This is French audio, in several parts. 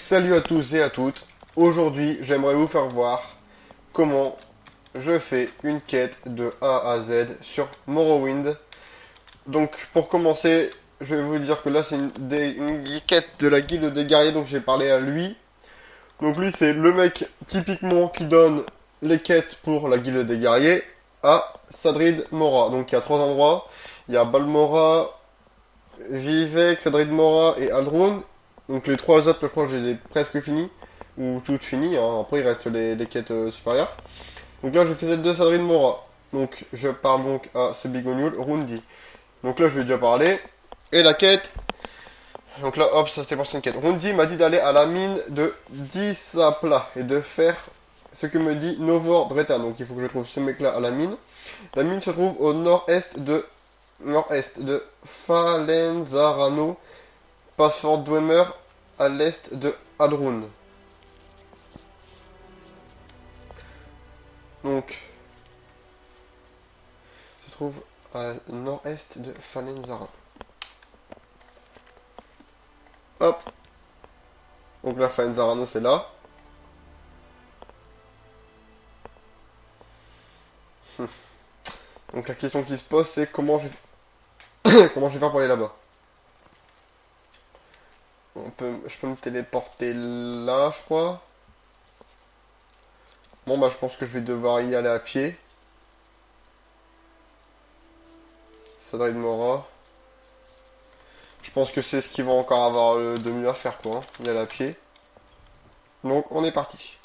Salut à tous et à toutes. Aujourd'hui, j'aimerais vous faire voir comment je fais une quête de A à Z sur Morrowind. Donc, pour commencer, je vais vous dire que là, c'est une quête de la guilde des guerriers, donc j'ai parlé à lui. Donc lui, c'est le mec typiquement qui donne les quêtes pour la guilde des guerriers à Sadrid Mora. Donc il y a trois endroits. Il y a Balmora, Vivec, Sadrid Mora et Aldrune. Donc les trois autres, je crois que je les ai presque finis. Ou toutes finies, hein. Après il reste les quêtes supérieures. Donc là je fais celle de Sadrid Mora. Donc je parle donc à ce bigognoul, Rundi. Donc là je lui ai déjà parlé. Et la quête. Donc là hop, ça c'était pour cette quête. Rundi m'a dit d'aller à la mine de Dissapla et de faire ce que me dit Novor Dretan. Donc il faut que je trouve ce mec là à la mine. La mine se trouve au nord-est de Falenzarano, Passford Dwemer à l'est de Hadrun. Donc, se trouve à nord-est de Falenzarano. Hop. Donc là, Falenzarano, c'est là. Donc la question qui se pose, c'est comment comment je vais faire pour aller là-bas. Je peux me téléporter là, je crois. Bon, bah, je pense que je vais devoir y aller à pied. Ça doit être Mora. Je pense que c'est ce qu'ils vont encore avoir de mieux à faire, quoi. Hein. Y aller à pied. Donc, on est parti.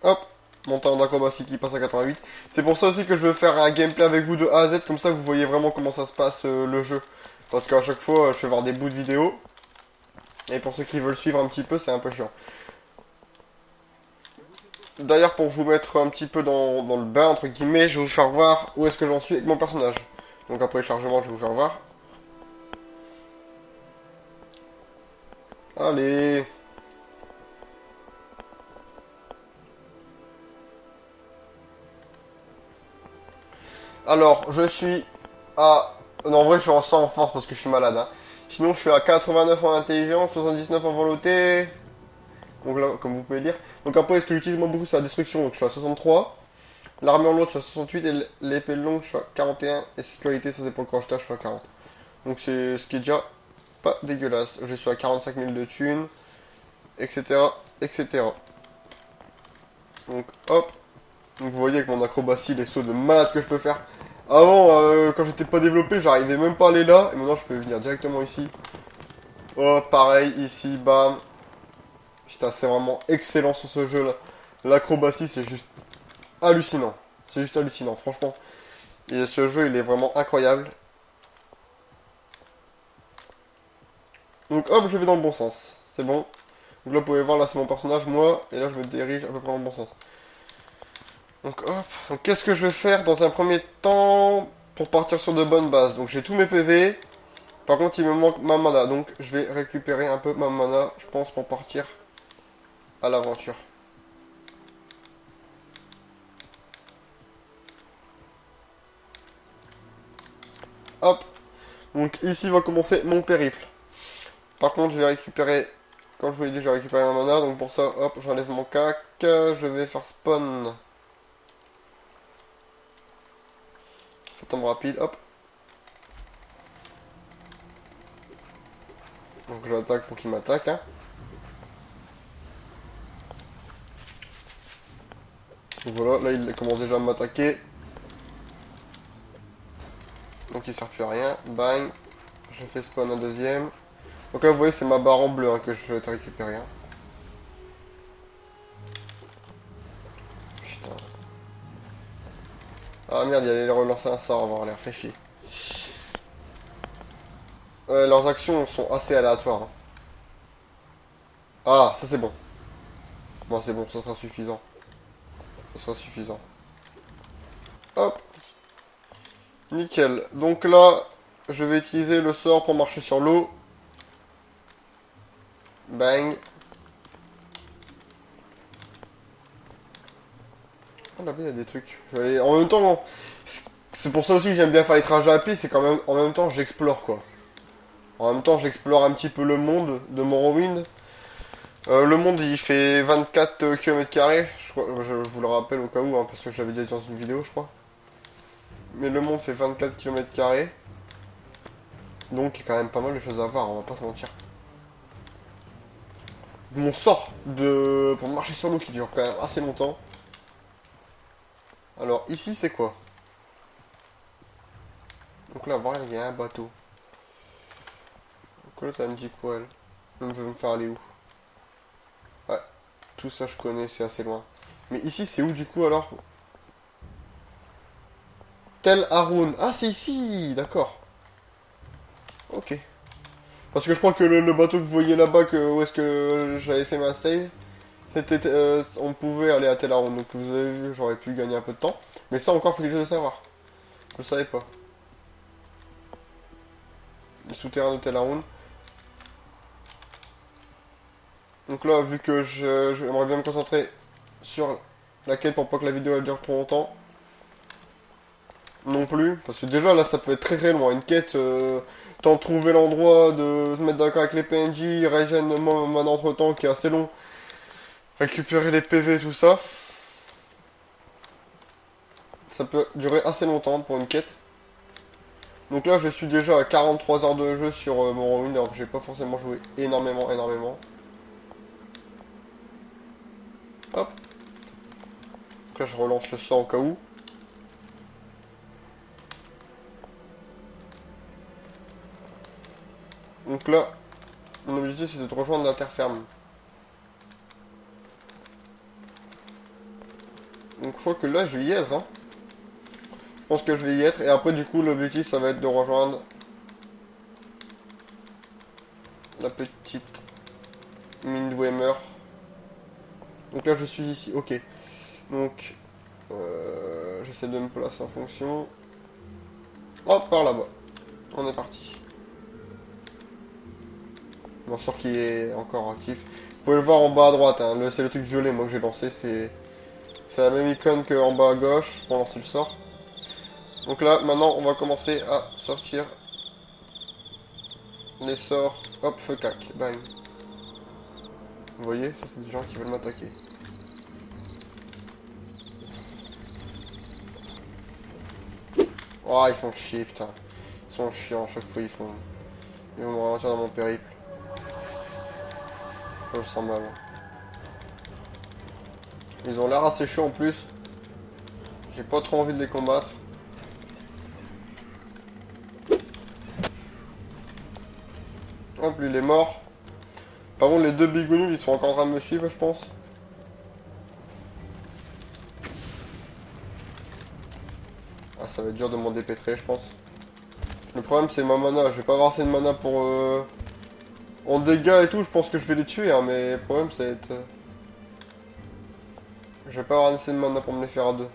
Hop. Montant d'acrobatie qui passe à 88. C'est pour ça aussi que je veux faire un gameplay avec vous de A à Z. Comme ça, vous voyez vraiment comment ça se passe le jeu. Parce qu'à chaque fois, je fais voir des bouts de vidéo. Et pour ceux qui veulent suivre un petit peu, c'est un peu chiant. D'ailleurs, pour vous mettre un petit peu dans le bain, entre guillemets, je vais vous faire voir où est-ce que j'en suis avec mon personnage. Donc après le chargement, je vais vous faire voir. Allez. Alors, je suis à... Non, en vrai, je suis en 100 en force parce que je suis malade. Hein. Sinon, je suis à 89 en intelligence, 79 en volonté. Donc là, comme vous pouvez lire. Donc après, ce que j'utilise moi beaucoup, c'est la destruction. Donc je suis à 63. L'armure lourde, je suis à 68. Et l'épée longue, je suis à 41. Et sécurité, ça c'est pour le crochetage, je suis à 40. Donc c'est ce qui est déjà pas dégueulasse. Je suis à 45 000 de thunes. Etc. Etc. Donc hop. Donc vous voyez avec mon acrobatie, les sauts de malade que je peux faire. Avant, quand j'étais pas développé, j'arrivais même pas à aller là. Et maintenant, je peux venir directement ici. Oh, pareil, ici, bam. Putain, c'est vraiment excellent sur ce jeu-là. L'acrobatie, c'est juste hallucinant. C'est juste hallucinant, franchement. Et ce jeu, il est vraiment incroyable. Donc hop, je vais dans le bon sens. C'est bon. Donc là, vous pouvez voir, là, c'est mon personnage, moi. Et là, je me dirige à peu près dans le bon sens. Donc hop. Donc qu'est-ce que je vais faire dans un premier temps pour partir sur de bonnes bases. Donc j'ai tous mes PV. Par contre, il me manque ma mana. Donc je vais récupérer un peu ma mana, je pense, pour partir à l'aventure. Hop. Donc ici va commencer mon périple. Par contre, je vais récupérer, comme je vous l'ai dit, je vais récupérer ma mana. Donc pour ça, hop, j'enlève mon cac. Je vais faire spawn. Ça tombe rapide, hop. Donc j'attaque pour qu'il m'attaque. Hein. Donc voilà, là il commence déjà à m'attaquer. Donc il sert plus à rien. Bang. Je fais spawn un deuxième. Donc là vous voyez c'est ma barre en bleu hein, que je vais te récupérer. Hein. Putain. Ah merde, il allait relancer un sort, avoir l'air fait chier. Ouais, leurs actions sont assez aléatoires. Hein. Ah, ça c'est bon. Bon, c'est bon, ça sera suffisant. Ça sera suffisant. Hop. Nickel. Donc là, je vais utiliser le sort pour marcher sur l'eau. Bang. Oh là-bas, il y a des trucs. Je vais aller... En même temps, c'est pour ça aussi que j'aime bien faire les trajets à pied, c'est quand même en même temps j'explore quoi. En même temps, j'explore un petit peu le monde de Morrowind. Le monde, il fait 24 km². Je vous le rappelle au cas où, hein, parce que je l'avais déjà dit dans une vidéo, je crois. Mais le monde fait 24 km². Donc, il y a quand même pas mal de choses à voir, on va pas se mentir. Mon sort pour marcher sur l'eau qui dure quand même assez longtemps. Alors, ici, c'est quoi? Donc là, voir, il y a un bateau. Donc là, t'as me dit quoi, elle? Elle veut me faire aller où? Ouais, tout ça, je connais, c'est assez loin. Mais ici, c'est où, du coup, alors? Tel Haroun. Ah, c'est ici, d'accord. Ok. Parce que je crois que le bateau que vous voyez là-bas, où est-ce que j'avais fait ma save, on pouvait aller à Tel Haroun. Donc vous avez vu, j'aurais pu gagner un peu de temps. Mais ça encore, faut que je le savoir. Je le savais pas. Le souterrain de Tel Haroun. Donc là, vu que j'aimerais bien me concentrer sur la quête pour pas que la vidéo elle dure trop longtemps. Non plus, parce que déjà là ça peut être très très loin. Une quête, tant de trouver l'endroit, de se mettre d'accord avec les PNJ, régène mon entre-temps qui est assez long. Récupérer les PV, tout ça. Ça peut durer assez longtemps pour une quête. Donc là je suis déjà à 43 heures de jeu sur Morrowind, alors que j'ai pas forcément joué énormément. Hop. Donc là je relance le sort au cas où. Donc là, mon objectif c'est de rejoindre la terre ferme. Donc je crois que là je vais y être, hein. Je pense que je vais y être, et après du coup l'objectif ça va être de rejoindre la petite mine Dwemer. Donc là je suis ici, ok. Donc j'essaie de me placer en fonction. Hop, par là-bas. On est parti. Mon sort qui est encore actif. Vous pouvez le voir en bas à droite, hein. C'est le truc violet moi que j'ai lancé, c'est la même icône qu'en bas à gauche pour lancer le sort. Donc là maintenant on va commencer à sortir les sorts. Hop, feu cac, bang. Vous voyez, ça c'est des gens qui veulent m'attaquer. Oh, ils font chier, putain. Ils sont chiants, à chaque fois ils vont me ralentir dans mon périple. Oh, je sens mal. Ils ont l'air assez chauds en plus. J'ai pas trop envie de les combattre. Hop, lui il est mort. Par contre, les deux bigounous, ils sont encore en train de me suivre, je pense. Ah, ça va être dur de m'en dépêtrer, je pense. Le problème, c'est ma mana. Je vais pas avoir assez de mana pour... En dégâts et tout, je pense que je vais les tuer, hein, mais le problème, ça va être... Je vais pas avoir assez de mana pour me les faire à deux.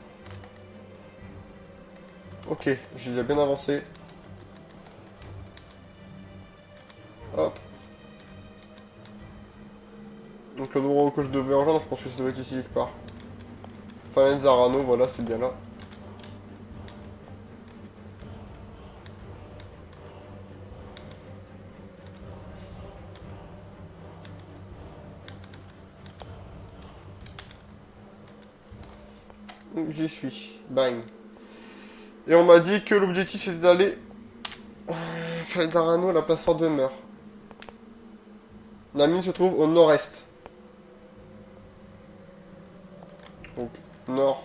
Ok, j'ai déjà bien avancé. Hop. Donc le endroit que je devais rejoindre, je pense que ça devait être ici quelque part. Falenzarano, voilà, c'est bien là. Donc j'y suis. Bang. Et on m'a dit que l'objectif c'était d'aller... Falenzarano, la place forte demeure. La mine se trouve au nord-est. Donc nord,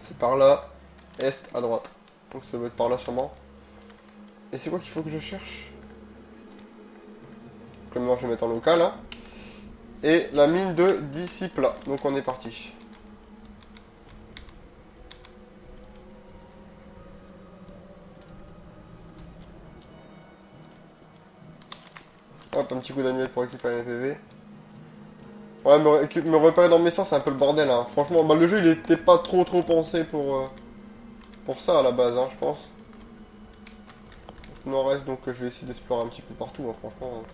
c'est par là. Est, à droite. Donc ça doit être par là sûrement. Et c'est quoi qu'il faut que je cherche? Donc maintenant je vais mettre en local, hein. Et la mine de Discipla. Donc on est parti. Hop, un petit coup d'annuel pour récupérer mes PV. Ouais, me repérer dans mes sorts, c'est un peu le bordel, hein. Franchement, bah, le jeu, il était pas trop pensé pour ça, à la base, hein, je pense. Nord-est, donc je vais essayer d'explorer un petit peu partout, hein, franchement.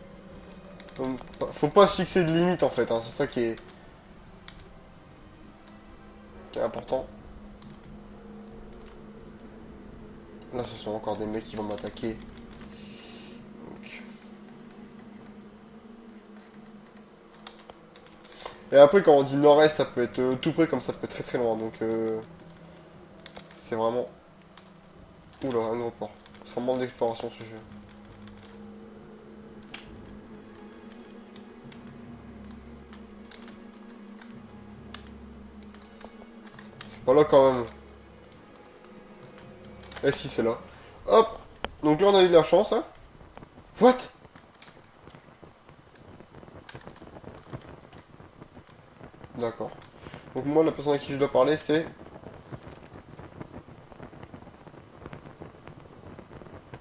Faut pas se fixer de limite, en fait, hein, c'est ça qui est important. Là, ce sont encore des mecs qui vont m'attaquer. Donc, Et après, quand on dit nord-est, ça peut être tout près, comme ça peut être très très loin. Donc, c'est vraiment... Oula, un aéroport. C'est vraiment d'exploration ce jeu. C'est pas là quand même. Eh si, c'est là. Hop. Donc là, on a eu de la chance, hein. What? D'accord. Donc moi, la personne à qui je dois parler, c'est...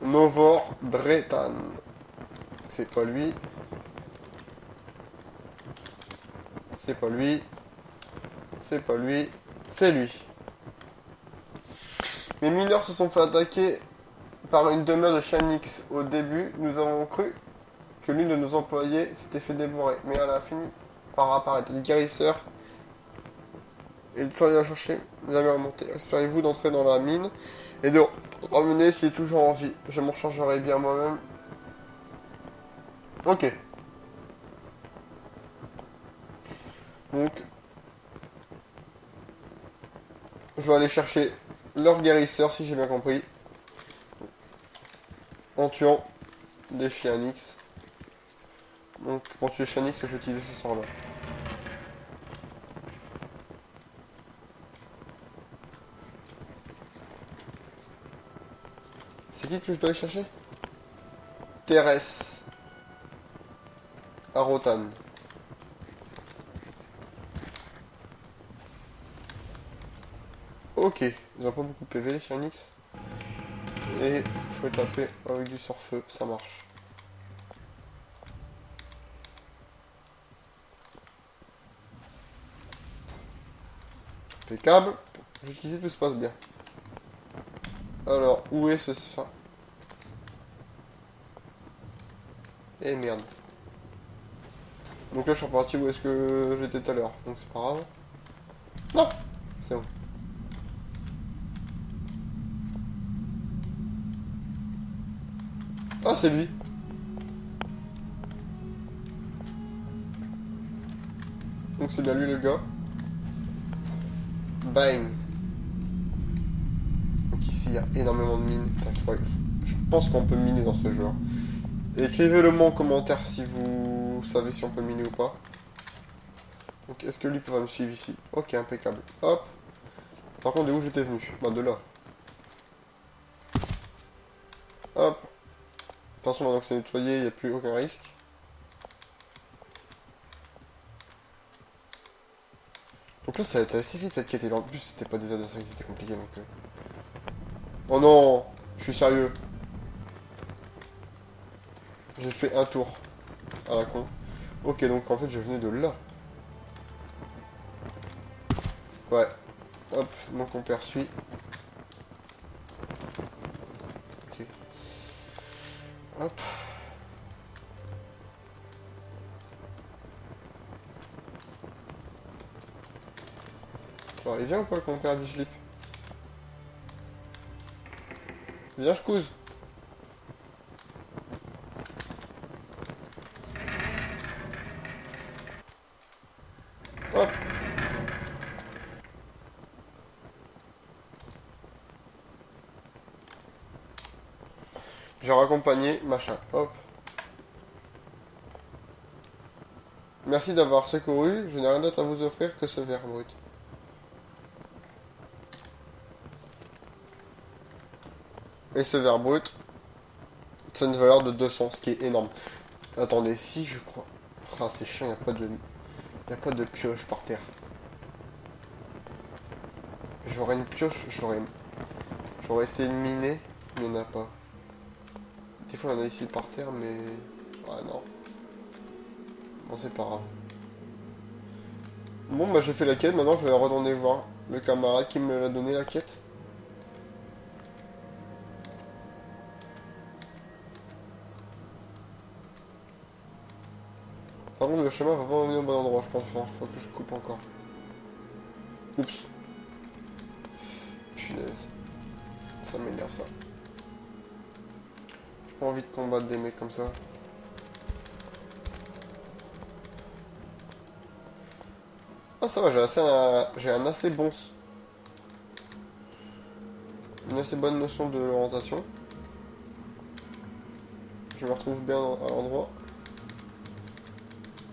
Novor Dretan. C'est pas lui. C'est pas lui. C'est pas lui. C'est lui. Les mineurs se sont fait attaquer par une demeure de Chanix. Au début, nous avons cru que l'une de nos employés s'était fait dévorer. Mais elle a fini par apparaître. Les guérisseurs et le temps de la chercher, vous avez remonté. Espérez-vous d'entrer dans la mine et de ramener s'il est toujours en vie. Je m'en chargerai bien moi-même. Ok. Donc, je vais aller chercher leur guérisseur, si j'ai bien compris, en tuant des Chianix. Donc, pour tuer Chianix, je vais utiliser ce sort-là. C'est qui que je dois aller chercher? Thérèse. Arotan. Ok, ils ont pas beaucoup de PV les Chianix. Et il faut taper avec du sort-feu, ça marche. Impeccable. Jusqu'ici tout se passe bien. Alors, où est ce ça? Eh merde. Donc là je suis reparti où est-ce que j'étais tout à l'heure. Donc c'est pas grave. Non. C'est bon. Ah c'est lui. Donc c'est bien lui le gars. Bang. Donc ici il y a énormément de mines. Je pense qu'on peut miner dans ce jeu. Écrivez-le moi en commentaire si vous savez si on peut miner ou pas. Donc est-ce que lui pourra me suivre ici? Ok, impeccable. Hop. Par contre de où j'étais venu? Bah de là. Hop. De toute façon maintenant que c'est nettoyé, il n'y a plus aucun risque. Donc là ça a été assez vite cette quête. Et en plus c'était pas des adversaires qui étaient compliqués donc... Oh non. Je suis sérieux. J'ai fait un tour. À la con. Ok donc en fait je venais de là. Ouais. Hop, donc on poursuit. Ok. Hop. Alors, il vient ou pas le compère du slip? Viens, je couse. Hop. Je vais raccompagner, machin. Hop. Merci d'avoir secouru. Je n'ai rien d'autre à vous offrir que ce verre brut. Et ce verre brut, c'est une valeur de 200, ce qui est énorme. Attendez, si je crois... Ah, c'est chiant, il n'y a pas de pioche par terre. J'aurais une pioche, j'aurais essayé de miner, mais il n'y en a pas. Des fois, il y en a ici par terre, mais... Ah non. Bon, c'est pas grave. Bon, bah j'ai fait la quête, maintenant je vais retourner voir le camarade qui me l'a donné la quête. Par contre, le chemin va pas m'amener au bon endroit, je pense. Enfin, faut que je coupe encore. Oups. Punaise. Ça m'énerve ça. J'ai pas envie de combattre des mecs comme ça. Ah ça va, j'ai un assez bon... Une assez bonne notion de l'orientation. Je me retrouve bien à l'endroit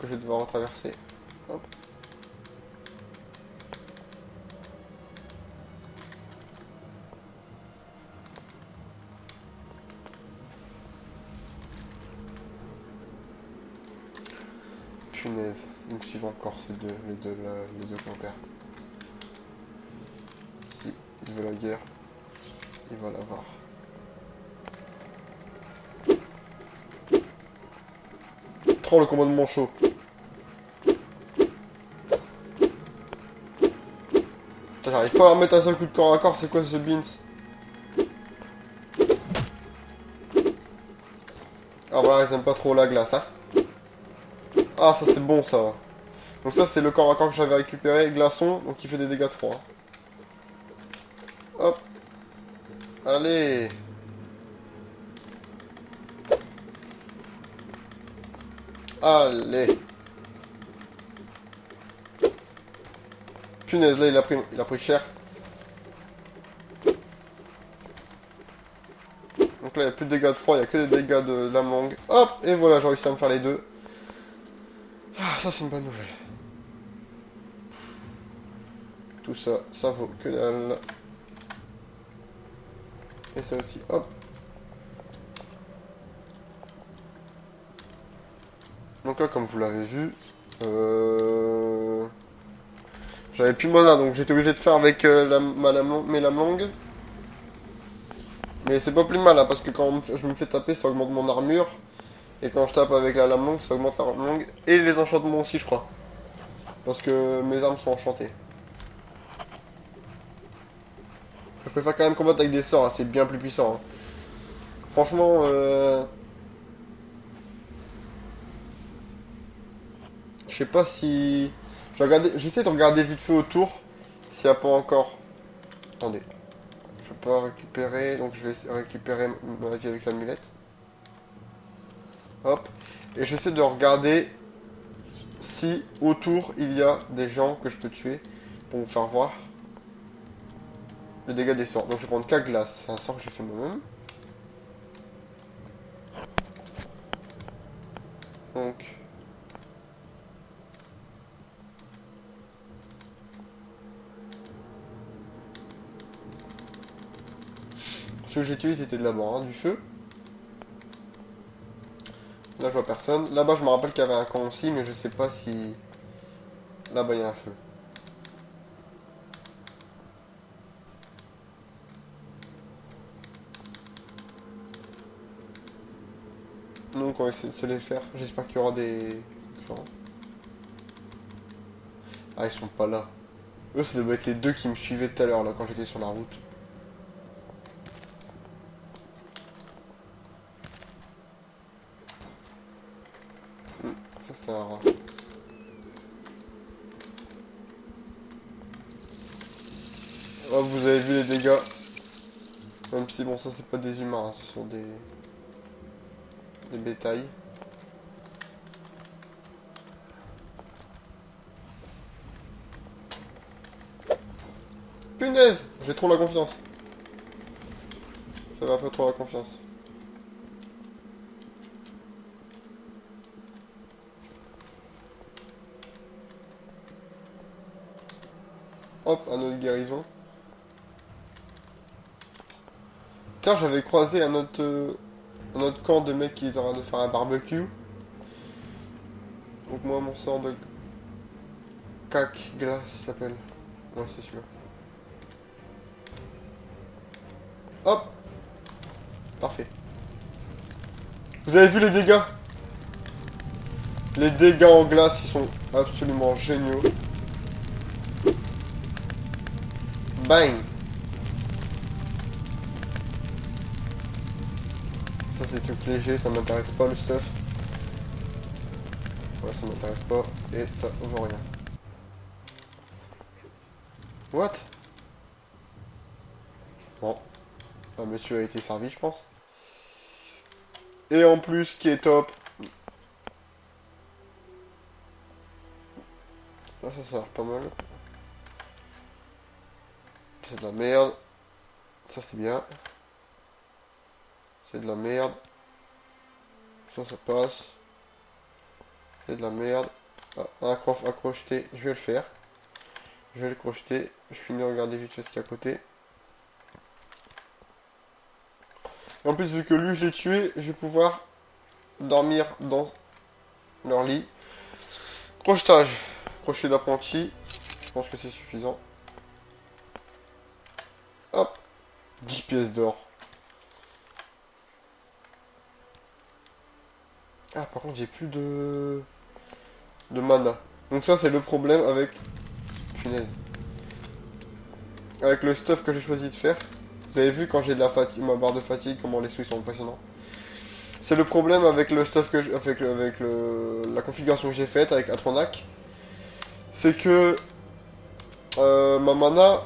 que je vais devoir retraverser. Hop. Punaise, ils me suivent encore ces deux, les deux compères. Si il veut la guerre, il va l'avoir. Trop le combat de manchot. J'arrive pas à leur mettre un seul coup de corps à corps, c'est quoi ce beans? Ah voilà, ils aiment pas trop la glace, hein. Ah ça c'est bon ça. Donc ça c'est le corps à corps que j'avais récupéré, glaçon, donc il fait des dégâts de froid. Hop. Allez. Allez. Punaise, là il a pris cher. Donc là il n'y a plus de dégâts de froid, il n'y a que des dégâts de lame longue. Hop, et voilà, j'ai réussi à me faire les deux. Ah, ça c'est une bonne nouvelle. Tout ça, ça vaut que dalle. Et ça aussi, hop. Donc là, comme vous l'avez vu, j'avais plus de mana, donc j'étais obligé de faire avec mes lames longues. Mais c'est pas plus mal, hein, parce que quand je me fais taper, ça augmente mon armure. Et quand je tape avec la lame longue, ça augmente la lame longue. Et les enchantements aussi, je crois. Parce que mes armes sont enchantées. Je préfère quand même combattre avec des sorts, hein, c'est bien plus puissant. Hein. Franchement, je sais pas si... J'essaie de regarder vite fait autour, s'il n'y a pas encore... Attendez. Je peux pas récupérer, donc je vais récupérer ma vie avec l'amulette. Hop. Et j'essaie de regarder si autour il y a des gens que je peux tuer pour vous faire voir le dégât des sorts. Donc je vais prendre 4 glaces. C'est un sort que j'ai fait moi-même. Donc... Ce que j'ai tué c'était de là-bas, hein, du feu. Là je vois personne. Là-bas je me rappelle qu'il y avait un camp aussi, mais je sais pas si... Là-bas il y a un feu. Donc on va essayer de se les faire. J'espère qu'il y aura des... Ah ils sont pas là. Eux ça devait être les deux qui me suivaient tout à l'heure là quand j'étais sur la route. Ça c'est un rat. Oh, vous avez vu les dégâts. Même si bon ça c'est pas des humains, hein, ce sont des bétails. Punaise, j'ai trop la confiance. J'avais un peu trop la confiance. Hop, un autre guérison. Tiens, j'avais croisé un autre camp de mecs qui étaient en train de faire un barbecue. Donc moi, mon sort de cac glace s'appelle. Ouais, c'est sûr. Hop. Parfait. Vous avez vu les dégâts? Les dégâts en glace, ils sont absolument géniaux. Bang. Ça c'est truc léger, ça m'intéresse pas le stuff. Ouais, ça m'intéresse pas. Et ça vaut rien. What? Bon. Un monsieur a été servi, je pense. Et en plus, ce qui est top. Ah, ça a l'air pas mal. C'est de la merde. Ça c'est bien. C'est de la merde. Ça passe. C'est de la merde. Ah, un crocheté, je vais le faire. Je vais le crocheter. Je finis de regarder vite fait ce qu'il y a à côté. Et en plus, vu que lui je l'ai tué, je vais pouvoir dormir dans leur lit. Crochetage. Crochet d'apprenti. Je pense que c'est suffisant. Hop. 10 pièces d'or. Ah, par contre, j'ai plus de mana. Donc ça, c'est le problème avec... Punaise. Avec le stuff que j'ai choisi de faire. Vous avez vu quand j'ai de la fatigue, ma barre de fatigue, comment les sous sont impressionnants. C'est le problème avec le stuff que la configuration que j'ai faite avec Atronac. C'est que ma mana,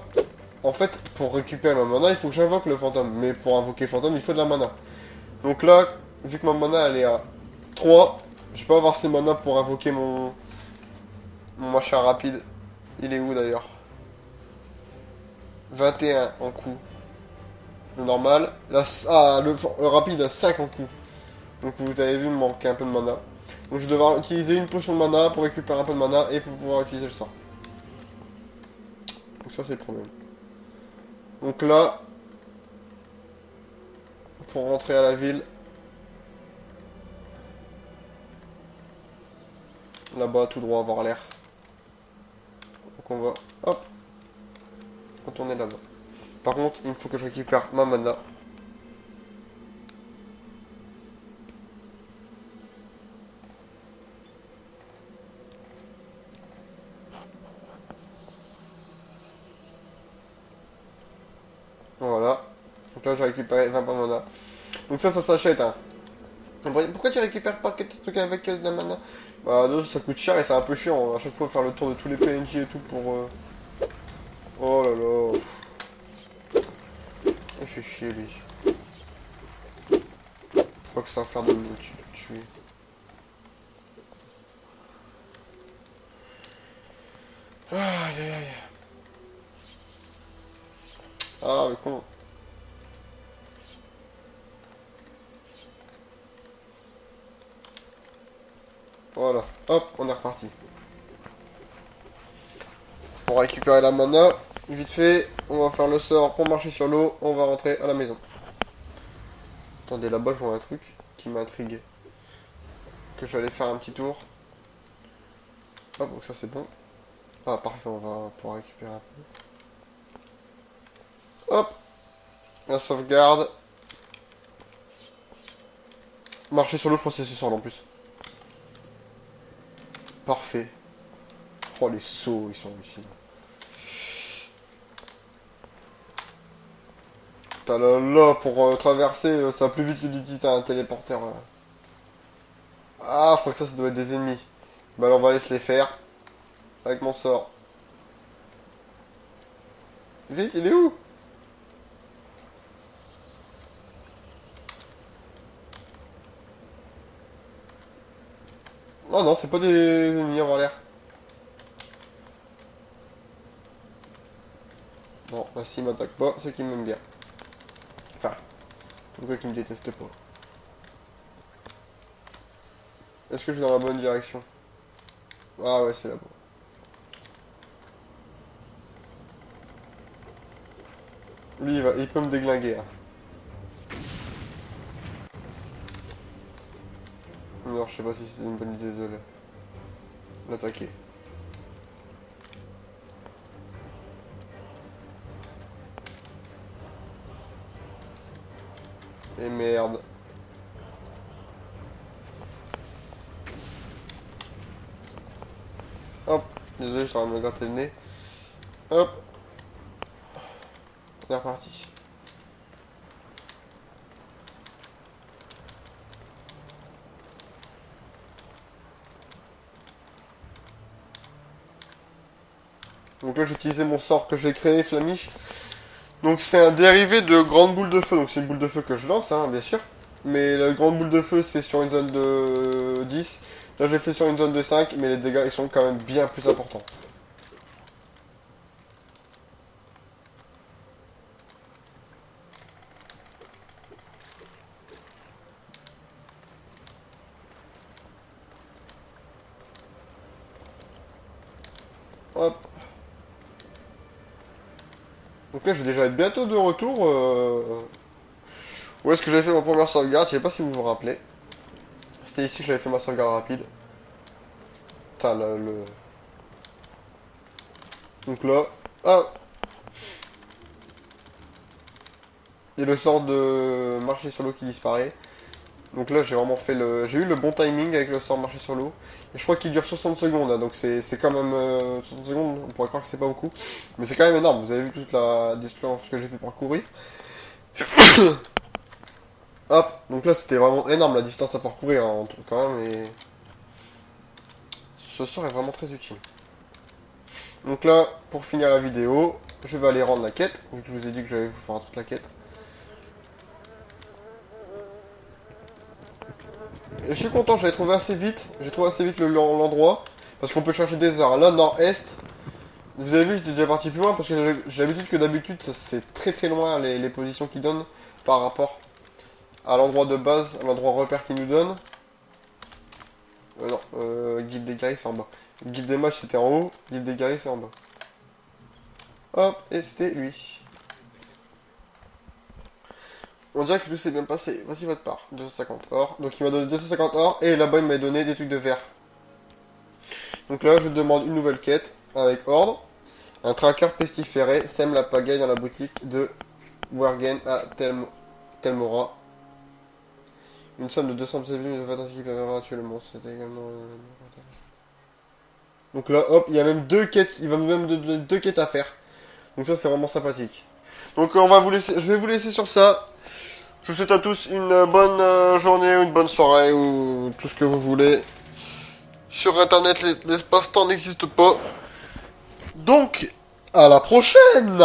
en fait, pour récupérer ma mana, il faut que j'invoque le fantôme. Mais pour invoquer le fantôme, il faut de la mana. Donc là, vu que ma mana elle est à 3, je vais pas avoir ces mana pour invoquer mon machin rapide. Il est où d'ailleurs? 21 en coup. Le normal. Là, le rapide a 5 en coup. Donc vous avez vu, il me manquait un peu de mana. Donc je vais devoir utiliser une potion de mana pour récupérer un peu de mana et pour pouvoir utiliser le sort. Donc ça c'est le problème. Donc là, pour rentrer à la ville, là-bas tout droit avoir l'air. Donc on va, hop, retourner là-bas. Par contre, il faut que je récupère ma mana. Voilà. Donc là j'ai récupéré 20 points de mana. Donc ça s'achète, hein. Pourquoi tu récupères pas quelques trucs avec de la mana? Bah déjà ça coûte cher et c'est un peu chiant. À chaque fois faire le tour de tous les PNJ et tout pour... Oh là là. Il fait chier lui. Pas que ça va faire de me tuer. Aïe aïe aïe. Ah le con. Voilà, hop, on est reparti. Pour récupérer la mana, vite fait, on va faire le sort pour marcher sur l'eau, on va rentrer à la maison. Attendez, là-bas je vois un truc qui m'intrigue. Que je vais aller faire un petit tour. Hop, donc ça c'est bon. Ah parfait, on va pouvoir récupérer un peu. Hop, la sauvegarde. Marcher sur l'eau, je pense que c'est ce soir en plus. Parfait. Oh les sauts, ils sont hallucinants. Putain là, pour traverser, ça va plus vite que d'utiliser un téléporteur. Ah, je crois que ça doit être des ennemis. Bah alors on va aller se les faire. Avec mon sort. Vite, il est où? Oh non, c'est pas des ennemis en l'air. Bon, bah s'il m'attaque pas, c'est qu'il m'aime bien. Enfin, pourquoi qu'il me déteste pas. Est-ce que je vais dans la bonne direction? Ah ouais, c'est là-bas. Lui, il peut me déglinguer. Hein. Alors, je sais pas si c'est une bonne idée de l'attaquer. Et merde. Hop, désolé, je suis en train de me gratter le nez. Hop. On est reparti. Donc là j'ai utilisé mon sort que j'ai créé, Flamiche. Donc c'est un dérivé de grande boule de feu. Donc c'est une boule de feu que je lance, hein, bien sûr. Mais la grande boule de feu c'est sur une zone de 10. Là j'ai fait sur une zone de 5, mais les dégâts ils sont quand même bien plus importants. Hop. Donc là, je vais déjà être bientôt de retour. Où est-ce que j'avais fait ma première sauvegarde? Je sais pas si vous vous rappelez. C'était ici que j'avais fait ma sauvegarde rapide. Putain, le... Donc là... Ah! Il y a le sort de marcher sur l'eau qui disparaît. Donc là, j'ai vraiment fait le... J'ai eu le bon timing avec le sort marcher sur l'eau. Et je crois qu'il dure 60 secondes, hein, donc c'est quand même... 60 secondes, on pourrait croire que c'est pas beaucoup. Mais c'est quand même énorme, vous avez vu toute la distance que j'ai pu parcourir. Hop, donc là c'était vraiment énorme la distance à parcourir hein, quand même, et... Ce sort est vraiment très utile. Donc là, pour finir la vidéo, je vais aller rendre la quête, vu que je vous ai dit que j'allais vous faire toute la quête. Et je suis content, j'avais trouvé assez vite, j'ai trouvé assez vite l'endroit, parce qu'on peut chercher des heures. Là, nord-est, vous avez vu, j'étais déjà parti plus loin, parce que j'ai l'habitude que d'habitude, c'est très très loin les positions qu'ils donnent par rapport à l'endroit de base, à l'endroit repère qu'ils nous donnent. Non, guilde des guerriers c'est en bas. Guilde des mages c'était en haut, guilde des guerriers c'est en bas. Hop, et c'était lui. On dirait que tout s'est bien passé. Voici votre part. 250 or. Donc il m'a donné 250 or et là-bas il m'a donné des trucs de verre. Donc là je demande une nouvelle quête avec ordre. Un tracker pestiféré sème la pagaille dans la boutique de Wergen à Telmora. Une somme de 200 minutes de fantasy qui permettra de tuer le monstre. C'était également... Donc là, hop, il y a même deux quêtes, il va même donner deux quêtes à faire. Donc ça, c'est vraiment sympathique. Donc on va vous laisser, je vais vous laisser sur ça. Je vous souhaite à tous une bonne journée, ou une bonne soirée, ou tout ce que vous voulez. Sur Internet, l'espace-temps n'existe pas. Donc, à la prochaine!